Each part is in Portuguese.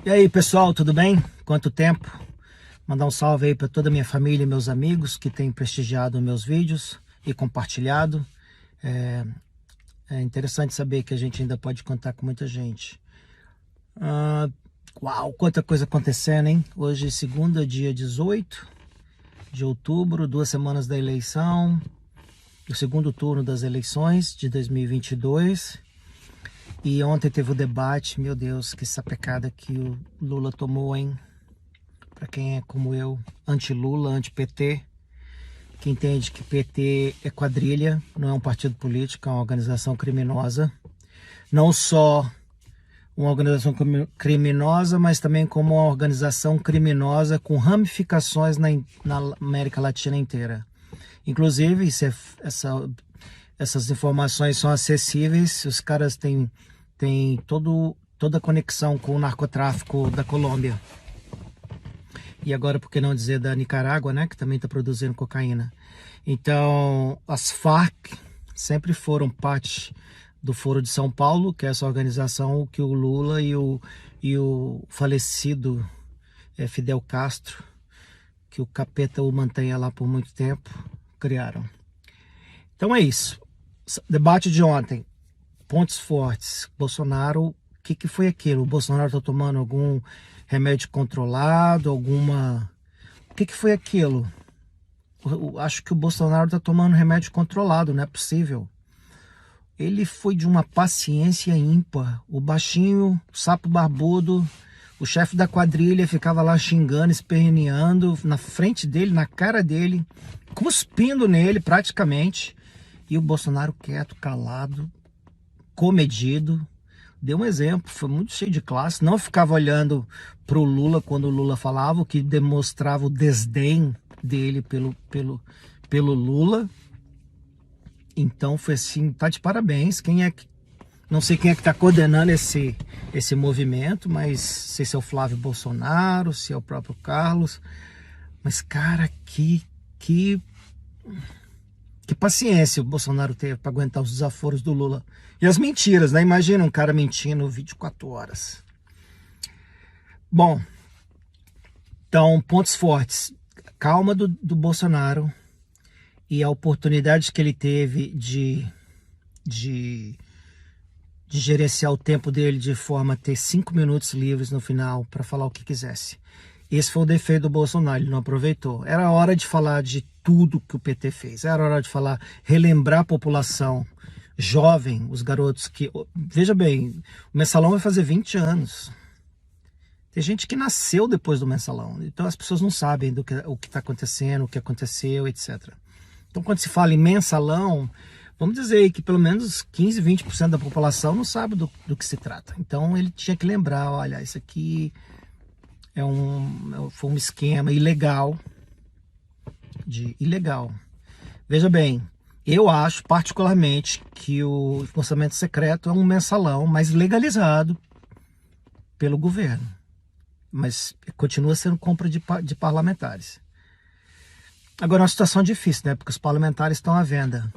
E aí, pessoal, tudo bem? Quanto tempo? Mandar um salve aí para toda a minha família e meus amigos que têm prestigiado meus vídeos e compartilhado. É interessante saber que a gente ainda pode contar com muita gente. Uau, quanta coisa acontecendo, hein? Hoje, segunda, dia 18 de outubro, 2 semanas da eleição, o segundo turno das eleições de 2022. E ontem teve o debate, meu Deus, que sapecada que o Lula tomou, hein? Para quem é como eu, anti-Lula, anti-PT, que entende que PT é quadrilha, não é um partido político, é uma organização criminosa. Não só uma organização criminosa, mas também como uma organização criminosa com ramificações na América Latina inteira. Inclusive, essas informações são acessíveis, os caras têm toda a conexão com o narcotráfico da Colômbia. E agora, por que não dizer da Nicarágua, né, que também está produzindo cocaína. Então, as Farc sempre foram parte do Foro de São Paulo, que é essa organização que o Lula e o falecido Fidel Castro, que o capeta o mantenha lá por muito tempo, criaram. Então é isso. Debate de ontem. Pontos fortes. Bolsonaro, o que foi aquilo? O Bolsonaro está tomando algum remédio controlado? O que foi aquilo? Eu acho que o Bolsonaro está tomando remédio controlado, não é possível. Ele foi de uma paciência ímpar. O baixinho, o sapo barbudo, o chefe da quadrilha ficava lá xingando, esperneando na frente dele, na cara dele, cuspindo nele praticamente. E o Bolsonaro quieto, calado, comedido, deu um exemplo, foi muito cheio de classe, não ficava olhando para o Lula quando o Lula falava, o que demonstrava o desdém dele pelo Lula. Então foi assim, tá de parabéns. Não sei quem é que está coordenando esse movimento, mas não sei se é o Flávio Bolsonaro, se é o próprio Carlos, mas cara, que paciência o Bolsonaro teve para aguentar os desaforos do Lula. E as mentiras, né? Imagina um cara mentindo 24 horas. Bom, então, pontos fortes. Calma do Bolsonaro e a oportunidade que ele teve de gerenciar o tempo dele de forma a ter 5 minutos livres no final para falar o que quisesse. Esse foi o defeito do Bolsonaro, ele não aproveitou. Era hora de falar de tudo que o PT fez. Era hora de falar, relembrar a população jovem, os garotos que... Veja bem, o Mensalão vai fazer 20 anos. Tem gente que nasceu depois do Mensalão. Então as pessoas não sabem o que está acontecendo, o que aconteceu, etc. Então quando se fala em Mensalão, vamos dizer aí que pelo menos 15, 20% da população não sabe do que se trata. Então ele tinha que lembrar, olha, isso aqui... foi um esquema ilegal. Veja bem, eu acho particularmente que o orçamento secreto é um mensalão, mas legalizado pelo governo. Mas continua sendo compra de parlamentares. Agora é uma situação difícil, né? Porque os parlamentares estão à venda.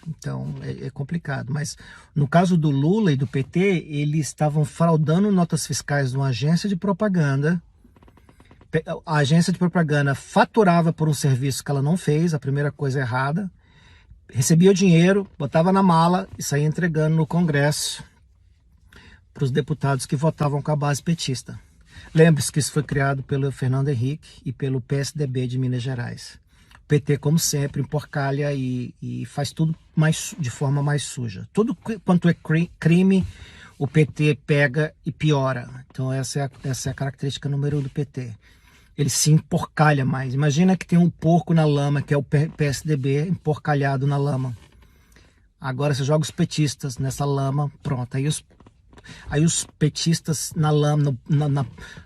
Então é complicado. Mas no caso do Lula e do PT, eles estavam fraudando notas fiscais de uma agência de propaganda. A agência de propaganda faturava por um serviço que ela não fez, a primeira coisa errada, recebia o dinheiro, botava na mala e saía entregando no Congresso para os deputados que votavam com a base petista. Lembre-se que isso foi criado pelo Fernando Henrique e pelo PSDB de Minas Gerais. O PT, como sempre, emporcalha e faz tudo de forma mais suja. Tudo quanto é crime, o PT pega e piora. Então essa é a característica número 1 do PT. Ele se emporcalha mais. Imagina que tem um porco na lama, que é o PSDB emporcalhado na lama. Agora você joga os petistas nessa lama, pronto. Aí os petistas na lama,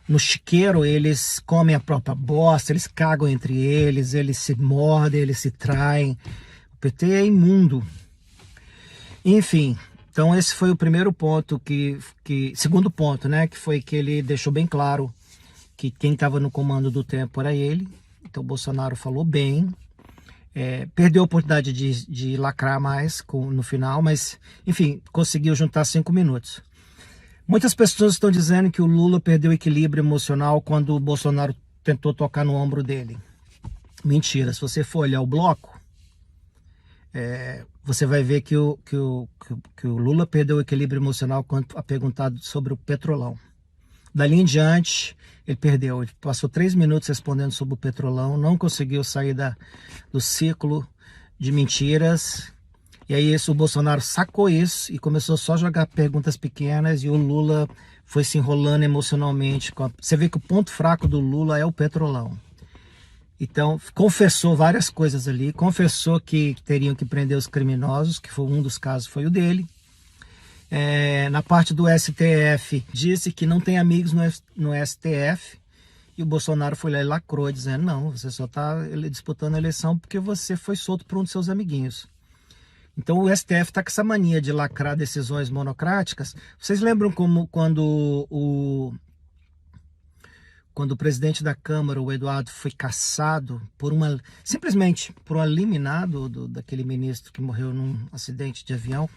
no chiqueiro, eles comem a própria bosta, eles cagam entre eles se mordem, eles se traem. O PT é imundo. Enfim, então esse foi o primeiro ponto, segundo ponto, né, que foi que ele deixou bem claro que quem estava no comando do tempo era ele. Então o Bolsonaro falou bem, perdeu a oportunidade de lacrar mais no final, mas enfim, conseguiu juntar 5 minutos. Muitas pessoas estão dizendo que o Lula perdeu o equilíbrio emocional quando o Bolsonaro tentou tocar no ombro dele. Mentira, se você for olhar o bloco, você vai ver que o Lula perdeu o equilíbrio emocional quando perguntado sobre o Petrolão. Dali em diante, ele perdeu. Ele passou 3 minutos respondendo sobre o Petrolão, não conseguiu sair do ciclo de mentiras. E aí o Bolsonaro sacou isso e começou só a jogar perguntas pequenas e o Lula foi se enrolando emocionalmente. Você vê que o ponto fraco do Lula é o Petrolão. Então, confessou várias coisas ali, confessou que teriam que prender os criminosos, que foi um dos casos, foi o dele. Na parte do STF, disse que não tem amigos no STF, e o Bolsonaro foi lá e lacrou, dizendo, não, você só está disputando a eleição porque você foi solto por um dos seus amiguinhos. Então o STF está com essa mania de lacrar decisões monocráticas. Vocês lembram quando o presidente da Câmara, o Eduardo, foi cassado simplesmente por um eliminado daquele ministro que morreu num acidente de avião?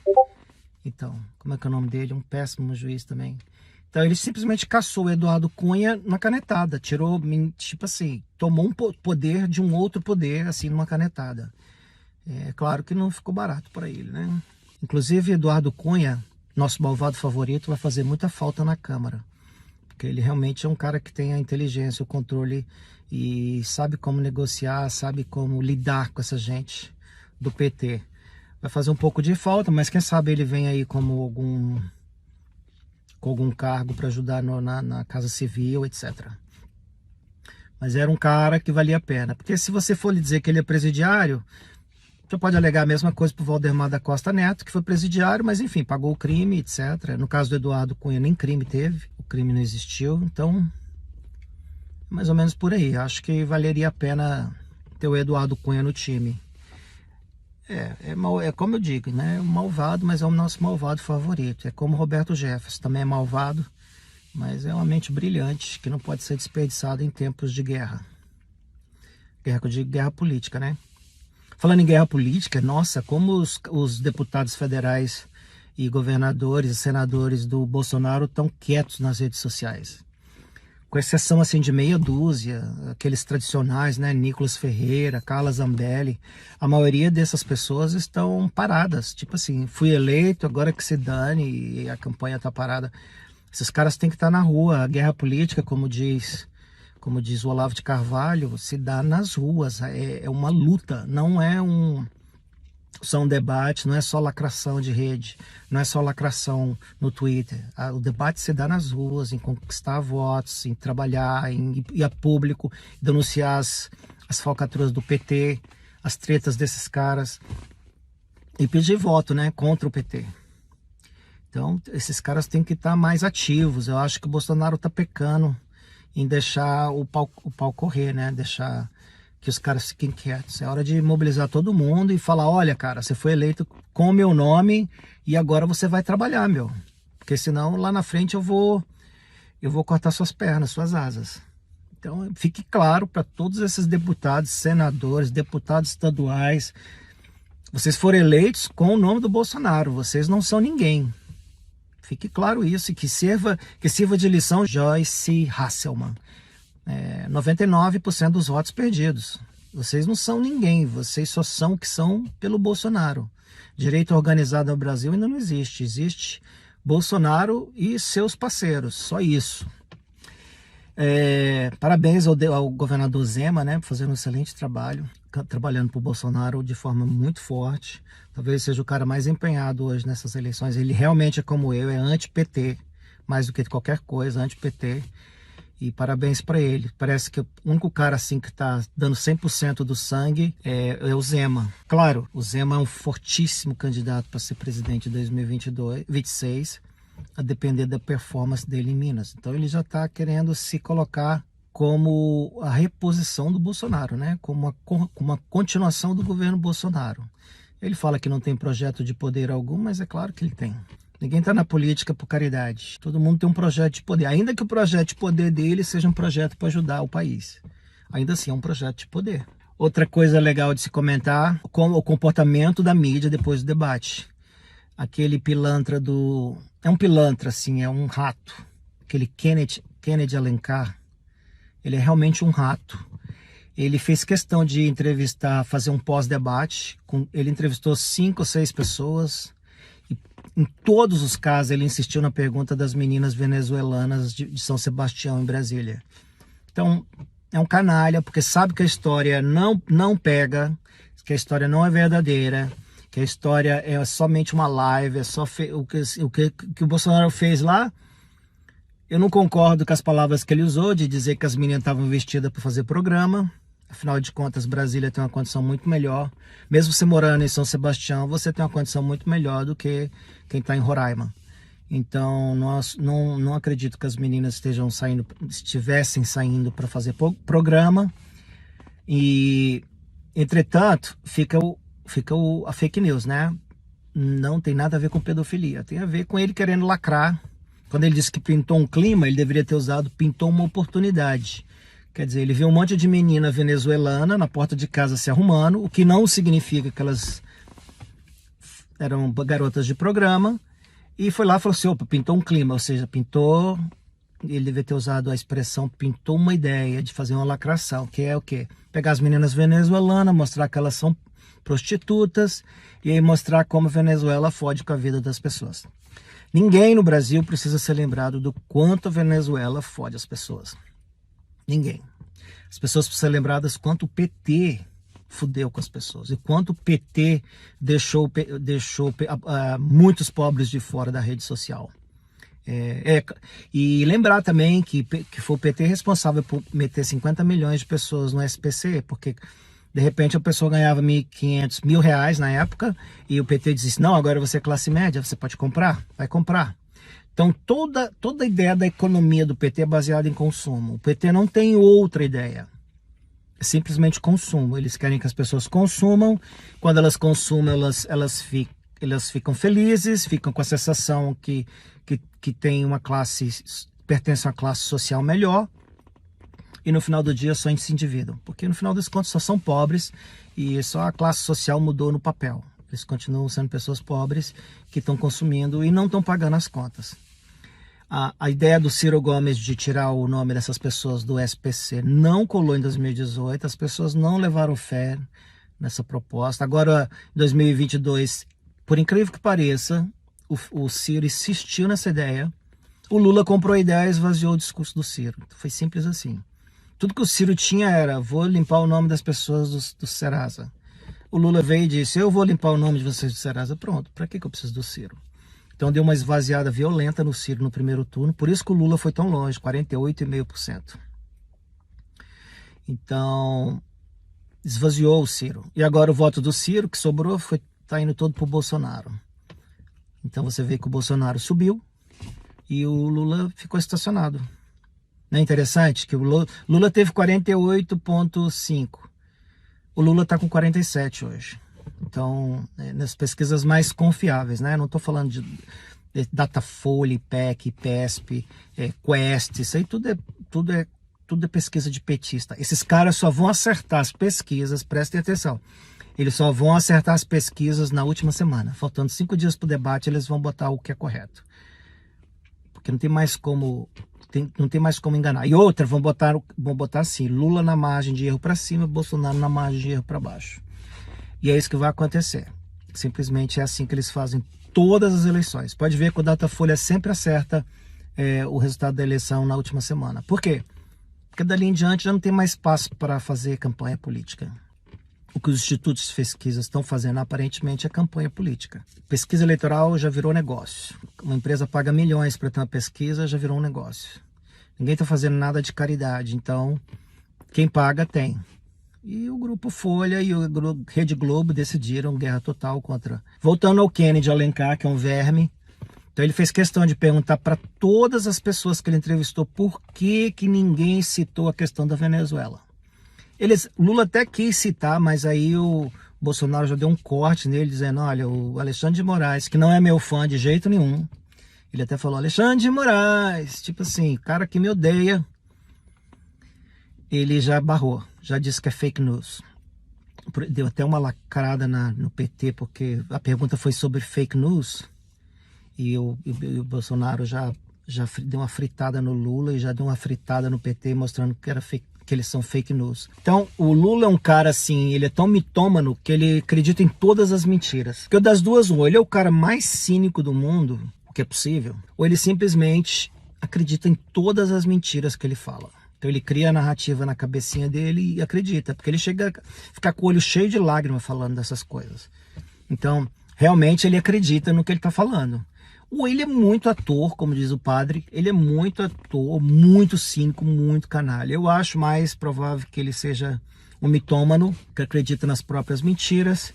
Então, como é que é o nome dele? Um péssimo juiz também. Então ele simplesmente cassou o Eduardo Cunha na canetada, tirou, tipo assim, tomou um poder de um outro poder, assim, numa canetada. É claro que não ficou barato para ele, né? Inclusive, Eduardo Cunha, nosso malvado favorito, vai fazer muita falta na Câmara. Porque ele realmente é um cara que tem a inteligência, o controle e sabe como negociar, sabe como lidar com essa gente do PT. Vai fazer um pouco de falta, mas quem sabe ele vem aí como com algum cargo para ajudar na Casa Civil, etc. Mas era um cara que valia a pena. Porque se você for lhe dizer que ele é presidiário, você pode alegar a mesma coisa para o Valdemar da Costa Neto, que foi presidiário, mas enfim, pagou o crime, etc. No caso do Eduardo Cunha, nem crime teve, o crime não existiu, então, mais ou menos por aí. Acho que valeria a pena ter o Eduardo Cunha no time. É como eu digo, né? É um malvado, mas é o nosso malvado favorito. É como Roberto Jefferson, também é malvado, mas é uma mente brilhante que não pode ser desperdiçada em tempos de guerra. Guerra que eu digo, guerra política, né? Falando em guerra política, nossa, como os deputados federais e governadores e senadores do Bolsonaro estão quietos nas redes sociais. Com exceção assim de meia dúzia, aqueles tradicionais, né, Nicolas Ferreira, Carla Zambelli, a maioria dessas pessoas estão paradas, tipo assim, fui eleito, agora que se dane e a campanha está parada. Esses caras têm que estar na rua. A guerra política, como diz o Olavo de Carvalho, se dá nas ruas, é uma luta, não é só um debate, não é só lacração de rede, não é só lacração no Twitter. O debate se dá nas ruas, em conquistar votos, em trabalhar, em ir a público, denunciar as falcatruas do PT, as tretas desses caras e pedir voto, né, contra o PT. Então, esses caras têm que estar mais ativos. Eu acho que o Bolsonaro está pecando em deixar o pau correr, né? Deixar que os caras fiquem quietos. É hora de mobilizar todo mundo e falar, olha, cara, você foi eleito com o meu nome e agora você vai trabalhar, meu. Porque senão lá na frente eu vou cortar suas pernas, suas asas. Então, fique claro para todos esses deputados, senadores, deputados estaduais, vocês foram eleitos com o nome do Bolsonaro, vocês não são ninguém. Fique claro isso e que sirva de lição. Joyce Hasselman, 99% dos votos perdidos. Vocês não são ninguém, vocês só são o que são pelo Bolsonaro. Direito organizado no Brasil ainda não existe. Existe Bolsonaro e seus parceiros, só isso. Parabéns ao governador Zema, né, por fazer um excelente trabalho, trabalhando para o Bolsonaro de forma muito forte. Talvez seja o cara mais empenhado hoje nessas eleições. Ele realmente é como eu, é anti-PT, mais do que qualquer coisa, anti-PT. E parabéns para ele. Parece que o único cara assim que está dando 100% do sangue é o Zema. Claro, o Zema é um fortíssimo candidato para ser presidente em 2026, a depender da performance dele em Minas. Então ele já está querendo se colocar como a reposição do Bolsonaro, né? Como uma continuação do governo Bolsonaro. Ele fala que não tem projeto de poder algum, mas é claro que ele tem. Ninguém está na política por caridade. Todo mundo tem um projeto de poder. Ainda que o projeto de poder dele seja um projeto para ajudar o país. Ainda assim é um projeto de poder. Outra coisa legal de se comentar, o comportamento da mídia depois do debate. Aquele pilantra do é um pilantra, assim, é um rato. Aquele Kennedy Alencar, ele é realmente um rato. Ele fez questão de entrevistar, fazer um pós-debate. Ele entrevistou 5 ou 6 pessoas. E em todos os casos, ele insistiu na pergunta das meninas venezuelanas de São Sebastião, em Brasília. Então, é um canalha, porque sabe que a história não pega, que a história não é verdadeira, que a história é somente uma live, é só o que o Bolsonaro fez lá. Eu não concordo com as palavras que ele usou, de dizer que as meninas estavam vestidas para fazer programa. Afinal de contas, Brasília tem uma condição muito melhor. Mesmo você morando em São Sebastião, você tem uma condição muito melhor do que quem está em Roraima. Então, nós não acredito que as meninas estivessem saindo para fazer programa. E, entretanto, fica a fake news, né? Não tem nada a ver com pedofilia. Tem a ver com ele querendo lacrar. Quando ele disse que pintou um clima, ele deveria ter usado pintou uma oportunidade. Quer dizer, ele viu um monte de menina venezuelana na porta de casa se arrumando, o que não significa que elas eram garotas de programa, e foi lá e falou assim, opa, pintou um clima, ou seja, pintou, ele deveria ter usado a expressão pintou uma ideia de fazer uma lacração, que é o quê? Pegar as meninas venezuelanas, mostrar que elas são prostitutas, e aí mostrar como a Venezuela fode com a vida das pessoas. Ninguém no Brasil precisa ser lembrado do quanto a Venezuela fode as pessoas. Ninguém. As pessoas precisam ser lembradas quanto o PT fudeu com as pessoas e quanto o PT deixou muitos pobres de fora da rede social. E lembrar também que foi o PT responsável por meter 50 milhões de pessoas no SPC, porque de repente a pessoa ganhava R$1.500, R$1.000 na época, e o PT disse, não, agora você é classe média, você pode comprar, vai comprar. Então toda a ideia da economia do PT é baseada em consumo. O PT não tem outra ideia. É simplesmente consumo. Eles querem que as pessoas consumam. Quando elas consumem, elas ficam felizes, ficam com a sensação que tem uma classe, pertence a uma classe social melhor. E no final do dia só se endividam. Porque no final das contas só são pobres e só a classe social mudou no papel. Eles continuam sendo pessoas pobres que estão consumindo e não estão pagando as contas. A ideia do Ciro Gomes de tirar o nome dessas pessoas do SPC não colou em 2018. As pessoas não levaram fé nessa proposta. Agora, em 2022, por incrível que pareça, o Ciro insistiu nessa ideia. O Lula comprou a ideia e esvaziou o discurso do Ciro. Foi simples assim. Tudo que o Ciro tinha era, vou limpar o nome das pessoas do Serasa. O Lula veio e disse, eu vou limpar o nome de vocês do Serasa. Pronto, para que eu preciso do Ciro? Então deu uma esvaziada violenta no Ciro no primeiro turno, por isso que o Lula foi tão longe, 48,5%. Então, esvaziou o Ciro. E agora o voto do Ciro, que sobrou, está indo todo para o Bolsonaro. Então você vê que o Bolsonaro subiu e o Lula ficou estacionado. Não é interessante que o Lula teve 48,5%. O Lula está com 47 hoje. Então, nas pesquisas mais confiáveis, né? Não estou falando de Datafolha, IPEC, IPESP, Quest, isso aí tudo é pesquisa de petista. Esses caras só vão acertar as pesquisas, prestem atenção, eles só vão acertar as pesquisas na última semana. Faltando 5 dias para o debate, eles vão botar o que é correto. Porque não tem mais como enganar. E outra, vão botar assim, Lula na margem de erro para cima, Bolsonaro na margem de erro para baixo. E é isso que vai acontecer. Simplesmente é assim que eles fazem todas as eleições. Pode ver que o Datafolha sempre acerta o resultado da eleição na última semana. Por quê? Porque dali em diante já não tem mais espaço para fazer campanha política. O que os institutos de pesquisa estão fazendo aparentemente é campanha política. Pesquisa eleitoral já virou negócio. Uma empresa paga milhões para ter uma pesquisa, já virou um negócio. Ninguém está fazendo nada de caridade, então quem paga tem. E o Grupo Folha e o Rede Globo decidiram guerra total contra... Voltando ao Kennedy Alencar, que é um verme. Então ele fez questão de perguntar para todas as pessoas que ele entrevistou por que ninguém citou a questão da Venezuela. Lula até quis citar, mas aí o Bolsonaro já deu um corte nele, dizendo, olha, o Alexandre de Moraes, que não é meu fã de jeito nenhum, ele até falou, Alexandre de Moraes, tipo assim, cara que me odeia, ele já barrou, já disse que é fake news. Deu até uma lacrada no PT, porque a pergunta foi sobre fake news, e o Bolsonaro já deu uma fritada no Lula e já deu uma fritada no PT, mostrando que eles são fake news. Então, o Lula é um cara assim, ele é tão mitômano que ele acredita em todas as mentiras. Porque das duas, ou ele é o cara mais cínico do mundo, o que é possível, ou ele simplesmente acredita em todas as mentiras que ele fala. Então ele cria a narrativa na cabecinha dele e acredita, porque ele chega a ficar com o olho cheio de lágrimas falando dessas coisas. Então, realmente ele acredita no que ele está falando. Ou ele é muito ator, como diz o padre, ele é muito ator, muito cínico, muito canalha. Eu acho mais provável que ele seja um mitômano, que acredita nas próprias mentiras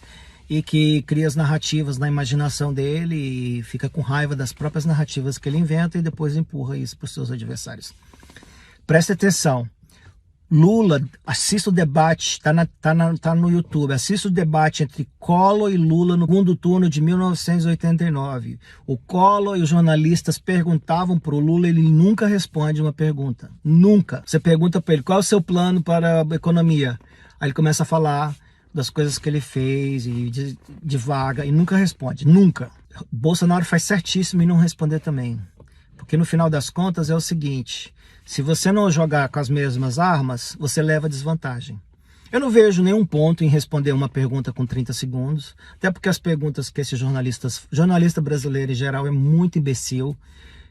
e que cria as narrativas na imaginação dele e fica com raiva das próprias narrativas que ele inventa e depois empurra isso para os seus adversários. Preste atenção. Lula, assista o debate, tá no YouTube, assista o debate entre Collor e Lula no segundo turno de 1989. O Collor e os jornalistas perguntavam pro Lula, ele nunca responde uma pergunta. Nunca. Você pergunta para ele, qual é o seu plano para a economia? Aí ele começa a falar das coisas que ele fez e devaga e nunca responde. Nunca. Bolsonaro faz certíssimo em não responder também. Porque no final das contas é o seguinte... Se você não jogar com as mesmas armas, você leva desvantagem. Eu não vejo nenhum ponto em responder uma pergunta com 30 segundos, até porque as perguntas que esses jornalista brasileiro em geral é muito imbecil,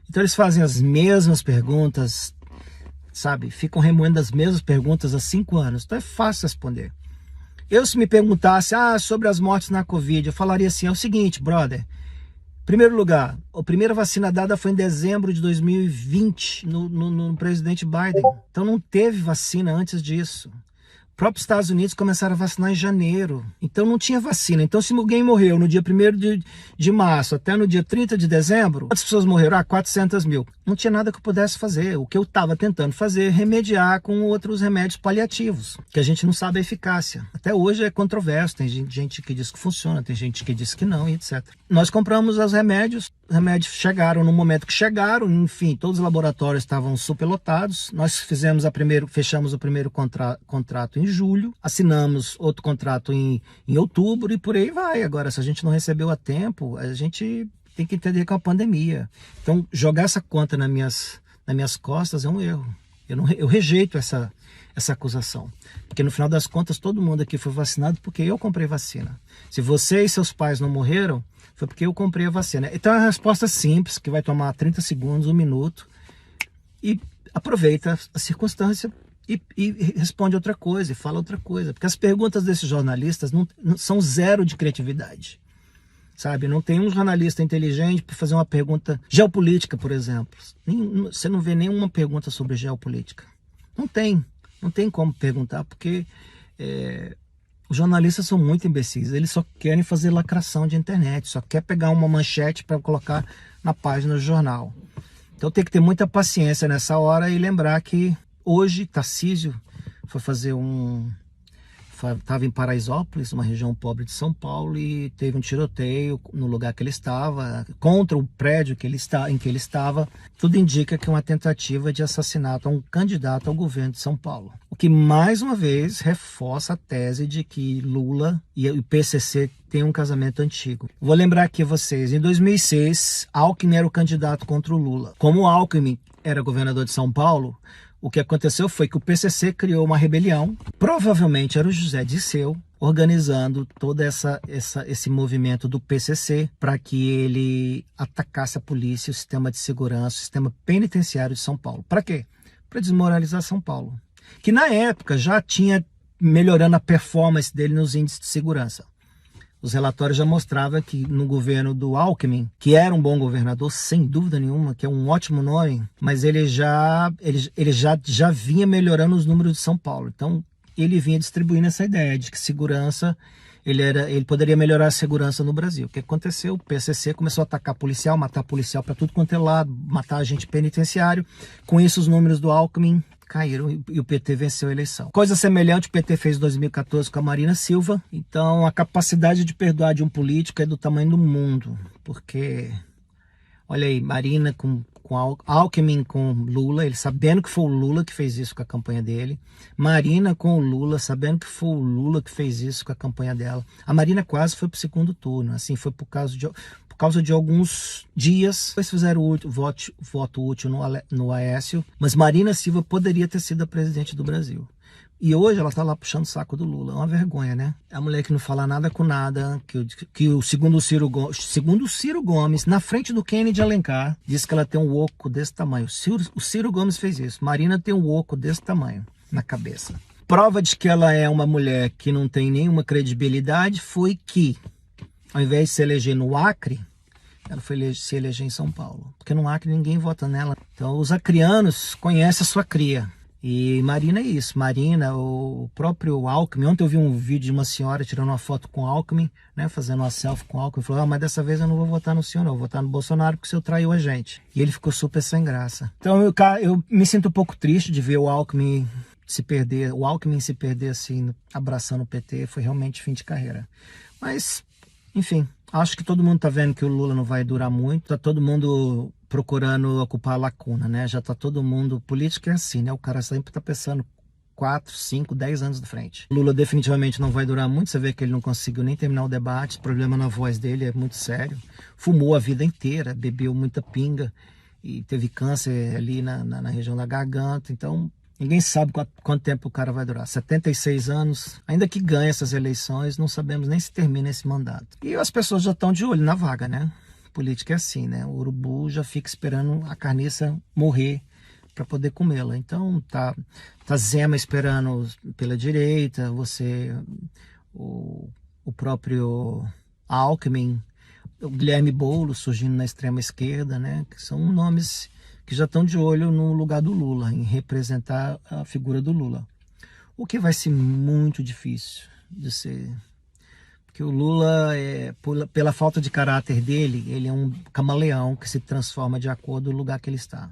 então eles fazem as mesmas perguntas, sabe? Ficam remoendo as mesmas perguntas há 5 anos, então é fácil responder. Se me perguntasse sobre as mortes na Covid, eu falaria assim, é o seguinte, brother, primeiro lugar, a primeira vacina dada foi em dezembro de 2020 no presidente Biden. Então não teve vacina antes disso. Os próprios Estados Unidos começaram a vacinar em janeiro. Então não tinha vacina. Então se alguém morreu no dia 1º de março até no dia 30 de dezembro, quantas pessoas morreram? 400 mil. Não tinha nada que eu pudesse fazer. O que eu estava tentando fazer é remediar com outros remédios paliativos, que a gente não sabe a eficácia. Até hoje é controverso. Tem gente que diz que funciona, tem gente que diz que não, e etc. Nós compramos os remédios chegaram no momento que chegaram, enfim, todos os laboratórios estavam superlotados. Nós fechamos o primeiro contrato em julho, assinamos outro contrato em outubro e por aí vai. Agora, se a gente não recebeu a tempo, a gente tem que entender que é uma pandemia. Então, jogar essa conta nas minhas costas é um erro. Eu rejeito essa acusação. Porque no final das contas, todo mundo aqui foi vacinado porque eu comprei vacina. Se você e seus pais não morreram, foi porque eu comprei a vacina. Então é uma resposta simples, que vai tomar 30 segundos, 1 minuto, e aproveita a circunstância e responde outra coisa, e fala outra coisa. Porque as perguntas desses jornalistas não são zero de criatividade. Sabe? Não tem um jornalista inteligente para fazer uma pergunta geopolítica, por exemplo. Você não vê nenhuma pergunta sobre geopolítica. Não tem como perguntar, porque os jornalistas são muito imbecis. Eles só querem fazer lacração de internet, só quer pegar uma manchete para colocar na página do jornal. Então tem que ter muita paciência nessa hora e lembrar que hoje Tarcísio foi fazer estava em Paraisópolis, uma região pobre de São Paulo, e teve um tiroteio no lugar que ele estava, contra o prédio em que ele estava. Tudo indica que é uma tentativa de assassinato a um candidato ao governo de São Paulo. O que, mais uma vez, reforça a tese de que Lula e o PCC têm um casamento antigo. Vou lembrar aqui a vocês, em 2006, Alckmin era o candidato contra o Lula. Como o Alckmin era governador de São Paulo, o que aconteceu foi que o PCC criou uma rebelião, provavelmente era o José Dirceu, organizando todo esse movimento do PCC para que ele atacasse a polícia, o sistema de segurança, o sistema penitenciário de São Paulo. Para quê? Para desmoralizar São Paulo, que na época já tinha melhorando a performance dele nos índices de segurança. Os relatórios já mostravam que no governo do Alckmin, que era um bom governador, sem dúvida nenhuma, que é um ótimo nome, mas ele já vinha melhorando os números de São Paulo. Então, ele vinha distribuindo essa ideia de que segurança, ele poderia melhorar a segurança no Brasil. O que aconteceu? O PCC começou a atacar policial, matar policial para tudo quanto é lado, matar agente penitenciário. Com isso, os números do Alckmin caíram e o PT venceu a eleição. Coisa semelhante o PT fez em 2014 com a Marina Silva. Então a capacidade de perdoar de um político é do tamanho do mundo. Porque, olha aí, Marina com Alckmin com Lula, ele sabendo que foi o Lula que fez isso com a campanha dele. Marina com o Lula, sabendo que foi o Lula que fez isso com a campanha dela. A Marina quase foi para o segundo turno, assim, foi por causa por causa de alguns dias. Eles fizeram o voto útil no Aécio, mas Marina Silva poderia ter sido a presidente do Brasil. E hoje ela tá lá puxando o saco do Lula. É uma vergonha, né? É a mulher que não fala nada com nada, segundo o Ciro Gomes, na frente do Kennedy Alencar, disse que ela tem um oco desse tamanho. O Ciro Gomes fez isso. Marina tem um oco desse tamanho na cabeça. Prova de que ela é uma mulher que não tem nenhuma credibilidade foi que, ao invés de se eleger no Acre, ela foi se eleger em São Paulo. Porque no Acre ninguém vota nela. Então os acrianos conhecem a sua cria. E Marina é isso. Marina, o próprio Alckmin. Ontem eu vi um vídeo de uma senhora tirando uma foto com o Alckmin, né, fazendo uma selfie com o Alckmin. Falou, mas dessa vez eu não vou votar no senhor, não. Eu vou votar no Bolsonaro porque o senhor traiu a gente. E ele ficou super sem graça. Então eu me sinto um pouco triste de ver o Alckmin se perder assim, abraçando o PT. Foi realmente fim de carreira. Mas, enfim, acho que todo mundo tá vendo que o Lula não vai durar muito. Tá todo mundo procurando ocupar a lacuna, né? Já tá todo mundo... Política é assim, né? O cara sempre tá pensando 4, 5, 10 anos de frente. O Lula definitivamente não vai durar muito. Você vê que ele não conseguiu nem terminar o debate. O problema na voz dele é muito sério. Fumou a vida inteira, bebeu muita pinga e teve câncer ali na região da garganta. Então, ninguém sabe quanto tempo o cara vai durar. 76 anos, ainda que ganhe essas eleições, não sabemos nem se termina esse mandato. E as pessoas já estão de olho na vaga, né? Política é assim, né? O urubu já fica esperando a carniça morrer para poder comê-la. Então tá Zema esperando pela direita, o próprio Alckmin, o Guilherme Boulos surgindo na extrema esquerda, né? Que são nomes que já estão de olho no lugar do Lula, em representar a figura do Lula. O que vai ser muito difícil de ser... que o Lula, pela falta de caráter dele, ele é um camaleão que se transforma de acordo com o lugar que ele está.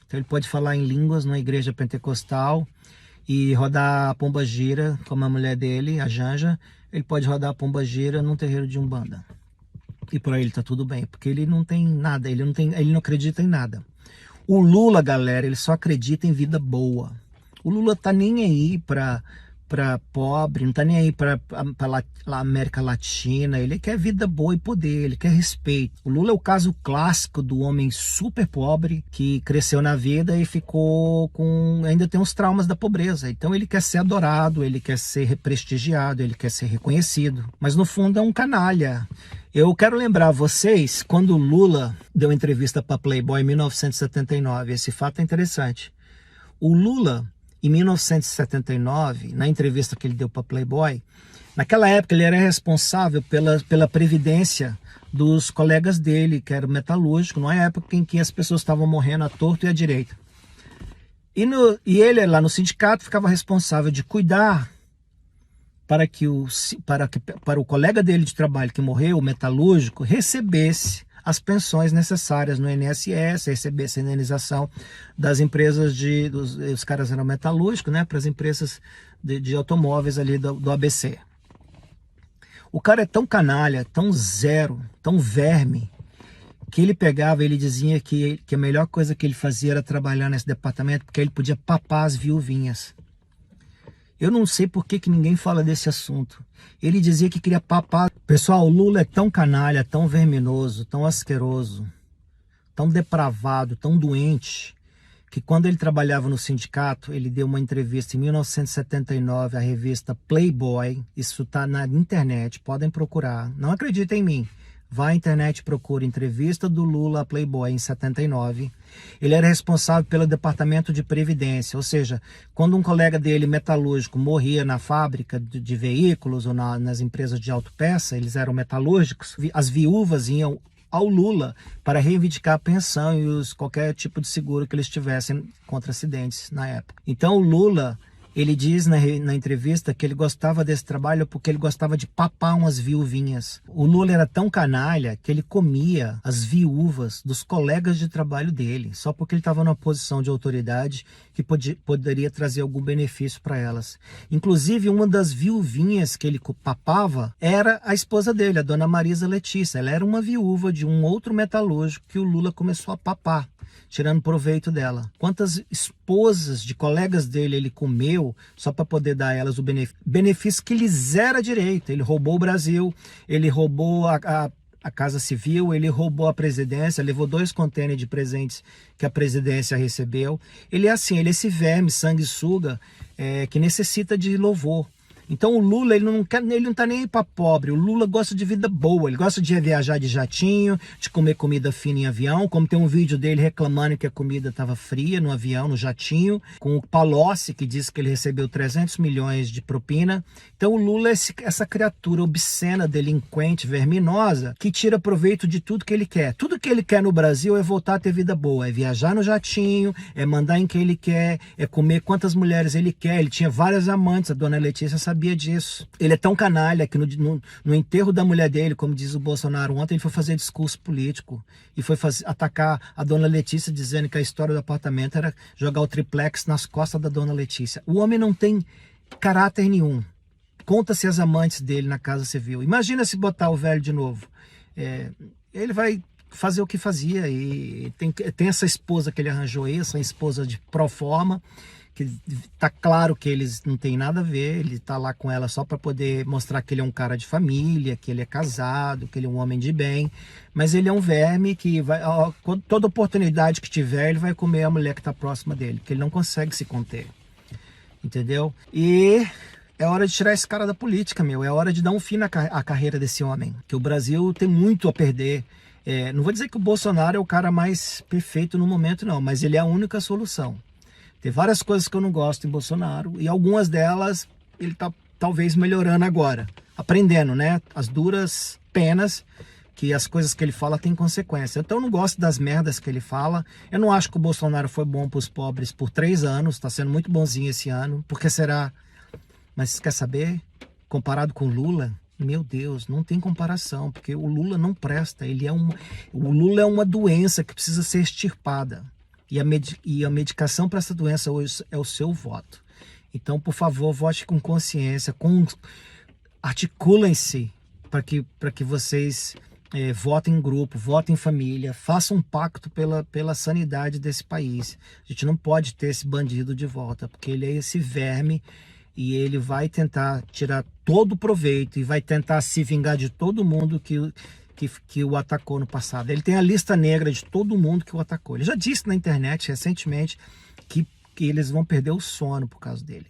Então ele pode falar em línguas numa igreja pentecostal e rodar a pomba-gira, como a mulher dele, a Janja. Ele pode rodar a pomba-gira num terreiro de Umbanda. E por aí ele tá tudo bem, porque ele não tem nada, ele não acredita em nada. O Lula, galera, ele só acredita em vida boa. O Lula tá nem aí para pobre, não tá nem aí para América Latina. Ele quer vida boa e poder, ele quer respeito. O Lula é o caso clássico do homem super pobre que cresceu na vida e ficou com... ainda tem os traumas da pobreza. Então ele quer ser adorado, ele quer ser prestigiado, ele quer ser reconhecido. Mas no fundo é um canalha. Eu quero lembrar vocês, quando o Lula deu entrevista para Playboy em 1979, esse fato é interessante. O Lula, em 1979, na entrevista que ele deu para Playboy, naquela época ele era responsável pela previdência dos colegas dele, que era metalúrgico, numa época em que as pessoas estavam morrendo à torto e à direita. E ele, lá no sindicato, ficava responsável de cuidar para o colega dele de trabalho que morreu, o metalúrgico, recebesse as pensões necessárias no INSS, recebesse a indenização das empresas os caras eram metalúrgicos, né, para as empresas de automóveis ali do ABC. O cara é tão canalha, tão zero, tão verme, que ele dizia que a melhor coisa que ele fazia era trabalhar nesse departamento, porque ele podia papar as viuvinhas. Eu não sei por que ninguém fala desse assunto. Ele dizia que queria papar. Pessoal, o Lula é tão canalha, tão verminoso, tão asqueroso, tão depravado, tão doente, que quando ele trabalhava no sindicato, ele deu uma entrevista em 1979 à revista Playboy. Isso está na internet, podem procurar. Não acreditem em mim. Vá à internet e procure entrevista do Lula a Playboy em 79. Ele era responsável pelo departamento de previdência, ou seja, quando um colega dele, metalúrgico, morria na fábrica de veículos ou nas empresas de autopeça, eles eram metalúrgicos, as viúvas iam ao Lula para reivindicar a pensão e qualquer tipo de seguro que eles tivessem contra acidentes na época. Então o Lula... ele diz na entrevista que ele gostava desse trabalho porque ele gostava de papar umas viuvinhas. O Lula era tão canalha que ele comia as viúvas dos colegas de trabalho dele, só porque ele estava numa posição de autoridade que poderia trazer algum benefício para elas. Inclusive, uma das viuvinhas que ele papava era a esposa dele, a dona Marisa Letícia. Ela era uma viúva de um outro metalúrgico que o Lula começou a papar, tirando proveito dela. Quantas esposas de colegas dele ele comeu só para poder dar a elas o benefício que lhes era direito. Ele roubou o Brasil, ele roubou a Casa Civil, ele roubou a presidência, levou 2 contêineres de presentes que a presidência recebeu. Ele é assim, ele é esse verme, sanguessuga, que necessita de louvor. Então o Lula, ele não tá nem aí pra pobre. O Lula gosta de vida boa, ele gosta de viajar de jatinho, de comer comida fina em avião, como tem um vídeo dele reclamando que a comida estava fria no avião, no jatinho, com o Palocci, que disse que ele recebeu 300 milhões de propina. Então o Lula é essa criatura obscena, delinquente, verminosa, que tira proveito de tudo que ele quer. Tudo que ele quer no Brasil é voltar a ter vida boa, é viajar no jatinho, é mandar em quem ele quer, é comer quantas mulheres ele quer. Ele tinha várias amantes, a dona Letícia sabia disso. Ele é tão canalha que no enterro da mulher dele, como diz o Bolsonaro ontem, ele foi fazer discurso político e foi atacar a dona Letícia, dizendo que a história do apartamento era jogar o triplex nas costas da dona Letícia. O homem não tem caráter nenhum. Conta-se as amantes dele na Casa Civil. Imagina se botar o velho de novo. Ele vai fazer o que fazia, e tem essa esposa que ele arranjou aí, essa esposa de proforma, que tá claro que eles não tem nada a ver, ele tá lá com ela só para poder mostrar que ele é um cara de família, que ele é casado, que ele é um homem de bem, mas ele é um verme que vai, toda oportunidade que tiver, ele vai comer a mulher que tá próxima dele, que ele não consegue se conter, entendeu? E é hora de tirar esse cara da política, meu, é hora de dar um fim à carreira desse homem, que o Brasil tem muito a perder. Não vou dizer que o Bolsonaro é o cara mais perfeito no momento, não, mas ele é a única solução. Tem várias coisas que eu não gosto em Bolsonaro, e algumas delas ele tá talvez melhorando agora, aprendendo, né? As duras penas, que as coisas que ele fala têm consequência. Então eu não gosto das merdas que ele fala. Eu não acho que o Bolsonaro foi bom para os pobres por 3 anos, está sendo muito bonzinho esse ano. Por que será? Mas quer saber? Comparado com o Lula, meu Deus, não tem comparação, porque o Lula não presta. O Lula é uma doença que precisa ser extirpada. E a medicação para essa doença hoje é o seu voto. Então, por favor, vote com consciência, articulem-se para que vocês votem em grupo, votem em família, façam um pacto pela sanidade desse país. A gente não pode ter esse bandido de volta, porque ele é esse verme e ele vai tentar tirar todo o proveito e vai tentar se vingar de todo mundo que o atacou no passado. Ele tem a lista negra de todo mundo que o atacou. Ele já disse na internet recentemente que eles vão perder o sono por causa dele.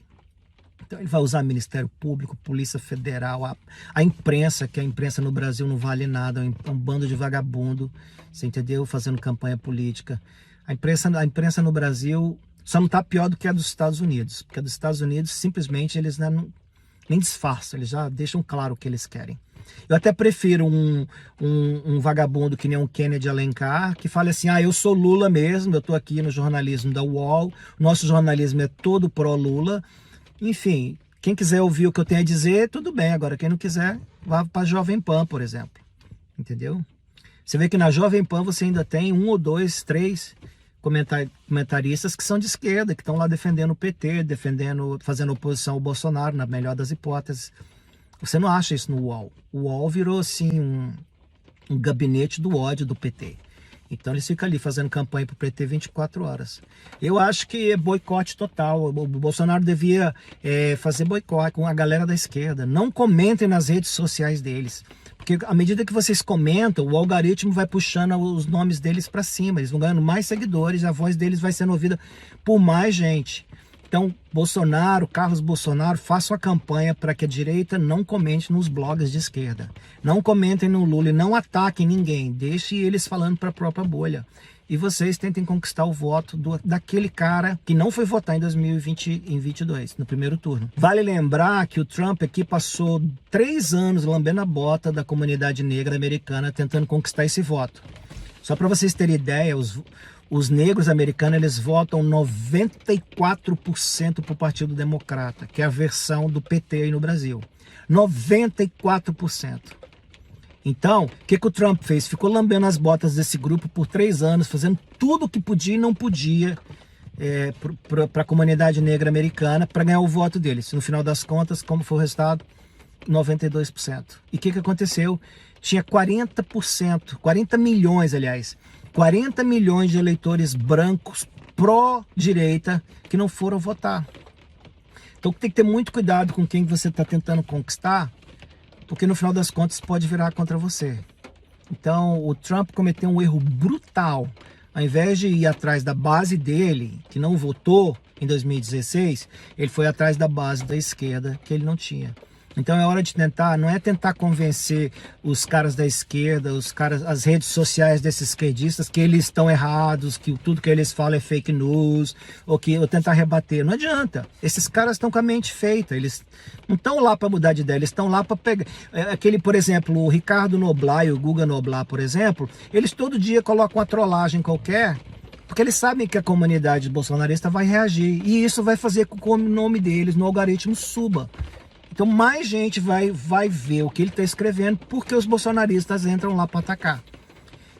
Então ele vai usar Ministério Público, Polícia Federal, a imprensa, que a imprensa no Brasil não vale nada, é um bando de vagabundo, você entendeu? Fazendo campanha política. A imprensa no Brasil só não está pior do que a dos Estados Unidos, porque a dos Estados Unidos simplesmente eles nem disfarçam, eles já deixam claro o que eles querem. Eu até prefiro um vagabundo que nem um Kennedy Alencar, que fale assim, eu sou Lula mesmo, eu estou aqui no jornalismo da UOL, nosso jornalismo é todo pró-Lula. Enfim, quem quiser ouvir o que eu tenho a dizer, tudo bem. Agora, quem não quiser, vá para a Jovem Pan, por exemplo. Entendeu? Você vê que na Jovem Pan você ainda tem 1 ou 2, 3 comentaristas que são de esquerda, que estão lá defendendo o PT, fazendo oposição ao Bolsonaro, na melhor das hipóteses. Você não acha isso no UOL. O UOL virou, assim, um gabinete do ódio do PT. Então eles ficam ali fazendo campanha para o PT 24 horas. Eu acho que é boicote total. O Bolsonaro devia fazer boicote com a galera da esquerda. Não comentem nas redes sociais deles. Porque à medida que vocês comentam, o algoritmo vai puxando os nomes deles para cima. Eles vão ganhando mais seguidores, a voz deles vai sendo ouvida por mais gente. Então, Bolsonaro, Carlos Bolsonaro, façam a campanha para que a direita não comente nos blogs de esquerda. Não comentem no Lula e não ataquem ninguém. Deixe eles falando para a própria bolha. E vocês tentem conquistar o voto daquele cara que não foi votar em 2022, no primeiro turno. Vale lembrar que o Trump aqui passou 3 anos lambendo a bota da comunidade negra americana tentando conquistar esse voto. Só para vocês terem ideia, os negros americanos, eles votam 94% para o Partido Democrata, que é a versão do PT aí no Brasil. 94%. Então, o que o Trump fez? Ficou lambendo as botas desse grupo por 3 anos, fazendo tudo o que podia e não podia para a comunidade negra americana para ganhar o voto deles. No final das contas, como foi o resultado? 92%. E o que aconteceu? Tinha 40%, 40 milhões, aliás, 40 milhões de eleitores brancos pró-direita que não foram votar. Então tem que ter muito cuidado com quem você está tentando conquistar, porque no final das contas pode virar contra você. Então, o Trump cometeu um erro brutal. Ao invés de ir atrás da base dele, que não votou em 2016, ele foi atrás da base da esquerda, que ele não tinha. Então é hora de tentar, não é tentar convencer os caras da esquerda, as redes sociais desses esquerdistas que eles estão errados, que tudo que eles falam é fake news, ou tentar rebater. Não adianta. Esses caras estão com a mente feita, eles não estão lá para mudar de ideia, eles estão lá para pegar. Por exemplo, o Ricardo Noblat e o Guga Noblat, por exemplo, eles todo dia colocam uma trollagem qualquer, porque eles sabem que a comunidade bolsonarista vai reagir, e isso vai fazer com que o nome deles no algoritmo suba. Então mais gente vai ver o que ele está escrevendo, porque os bolsonaristas entram lá para atacar.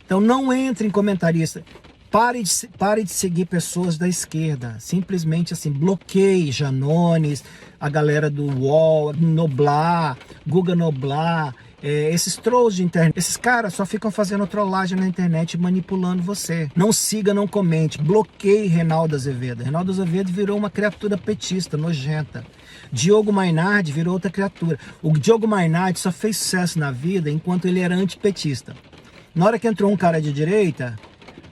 Então não entre em comentarista. Pare de seguir pessoas da esquerda. Simplesmente assim, bloqueie Janones, a galera do UOL, Noblat, Guga Noblat, esses trolls de internet. Esses caras só ficam fazendo trollagem na internet, manipulando você. Não siga, não comente. Bloqueie Reinaldo Azevedo. Reinaldo Azevedo virou uma criatura petista, nojenta. Diogo Mainardi virou outra criatura. O Diogo Mainardi só fez sucesso na vida enquanto ele era antipetista. Na hora que entrou um cara de direita,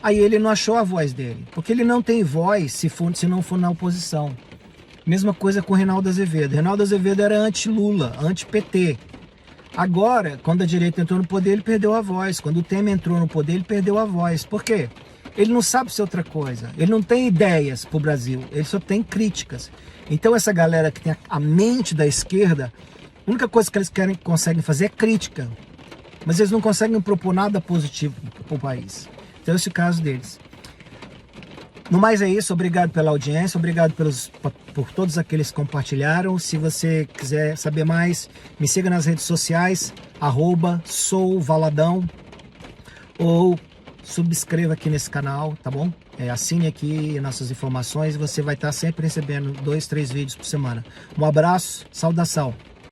aí ele não achou a voz dele. Porque ele não tem voz se não for na oposição. Mesma coisa com o Reinaldo Azevedo. Reinaldo Azevedo era anti-Lula, anti-PT. Agora, quando a direita entrou no poder, ele perdeu a voz. Quando o Temer entrou no poder, ele perdeu a voz. Por quê? Ele não sabe ser outra coisa. Ele não tem ideias para o Brasil. Ele só tem críticas. Então essa galera que tem a mente da esquerda, a única coisa que eles conseguem fazer é crítica. Mas eles não conseguem propor nada positivo para o país. Então esse é o caso deles. No mais é isso, obrigado pela audiência, obrigado por todos aqueles que compartilharam. Se você quiser saber mais, me siga nas redes sociais, @souvaladão, ou subscreva aqui nesse canal, tá bom? Assine aqui nossas informações e você vai estar sempre recebendo 2, 3 vídeos por semana. Um abraço, saudação!